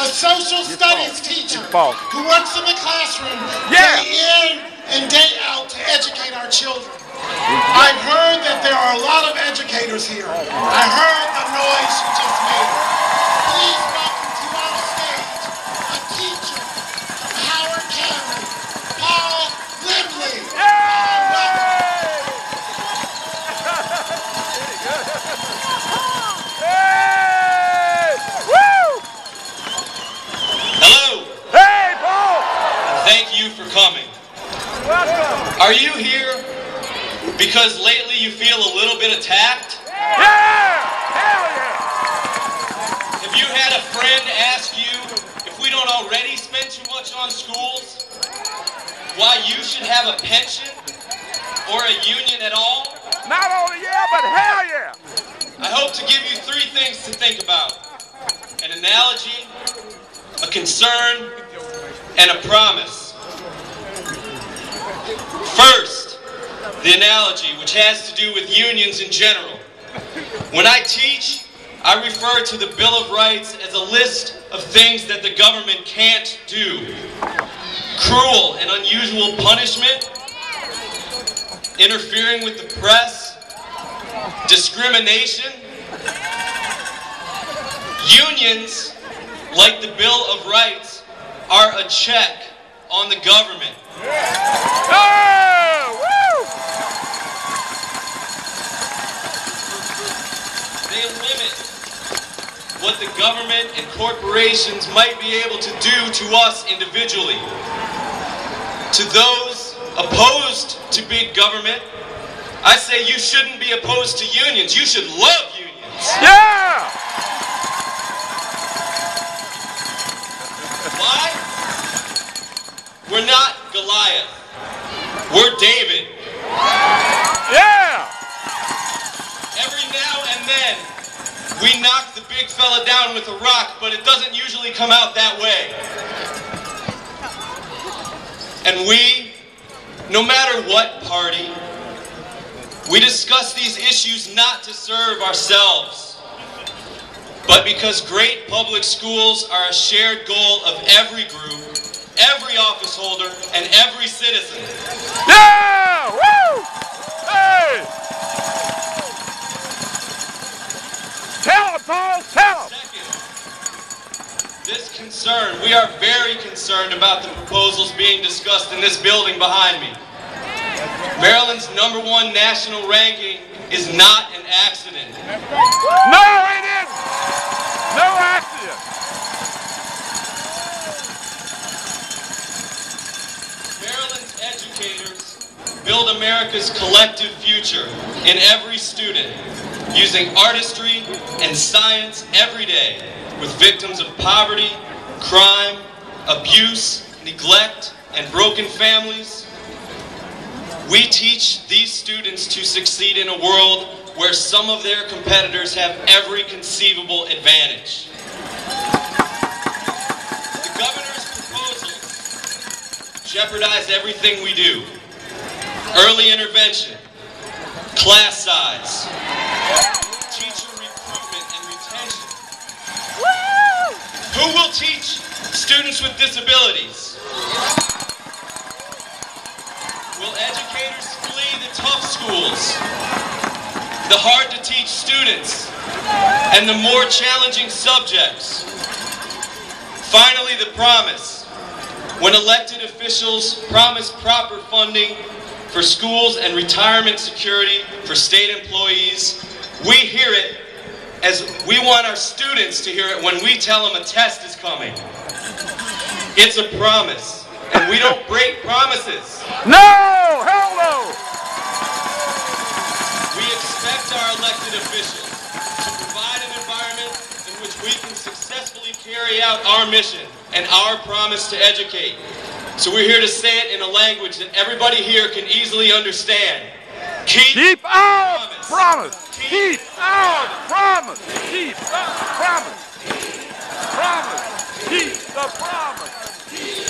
a social studies teacher who works in the classroom day in and day out to educate our children. I've heard that there are a lot of educators here. I heard the noise you just made. Please welcome to our stage a teacher from Howard County, Paul Lemle. Hello. Hey, Paul. Thank you for coming. Welcome. Are you here because lately you feel a little bit attacked? Yeah! Hell yeah! Have you had a friend ask you if we don't already spend too much on schools, why you should have a pension or a union at all? Not only yeah, but hell yeah! I hope to give you three things to think about: an analogy, a concern, and a promise. First, the analogy, which has to do with unions in general. When I teach, I refer to the Bill of Rights as a list of things that the government can't do. Cruel and unusual punishment, interfering with the press, discrimination. Unions, like the Bill of Rights, are a check on the government. Oh, woo! They limit what the government and corporations might be able to do to us individually. To those opposed to big government, I say you shouldn't be opposed to unions. You should love unions. Yeah! Why? We're not Goliath. We're David. Yeah! Every now and then, we knock the big fella down with a rock, but it doesn't usually come out that way. And we, no matter what party, we discuss these issues not to serve ourselves, but because great public schools are a shared goal of every group, every office holder, and every citizen. Yeah! Woo! Hey! Tell him, Paul! Tell him! Second, this concern, we are very concerned about the proposals being discussed in this building behind me. Maryland's #1 national ranking is not an accident. No, it isn't! No accident! Maryland's educators build America's collective future in every student, using artistry and science every day with victims of poverty, crime, abuse, neglect, and broken families. We teach these students to succeed in a world where some of their competitors have every conceivable advantage. The governor's proposals jeopardize everything we do. Early intervention, class size, teacher recruitment and retention. Woo! Who will teach students with disabilities? Will educators flee the tough schools, the hard-to-teach students, and the more challenging subjects? Finally, the promise. When elected officials promise proper funding for schools and retirement security for state employees, we hear it as we want our students to hear it when we tell them a test is coming. It's a promise, and we don't break promises. No! Hell no! We expect our elected officials to provide an environment in which we can successfully carry out our mission and our promise to educate. So we're here to say it in a language that everybody here can easily understand. Keep our promise! Keep our promise! Keep the promise! Promise! Keep the promise!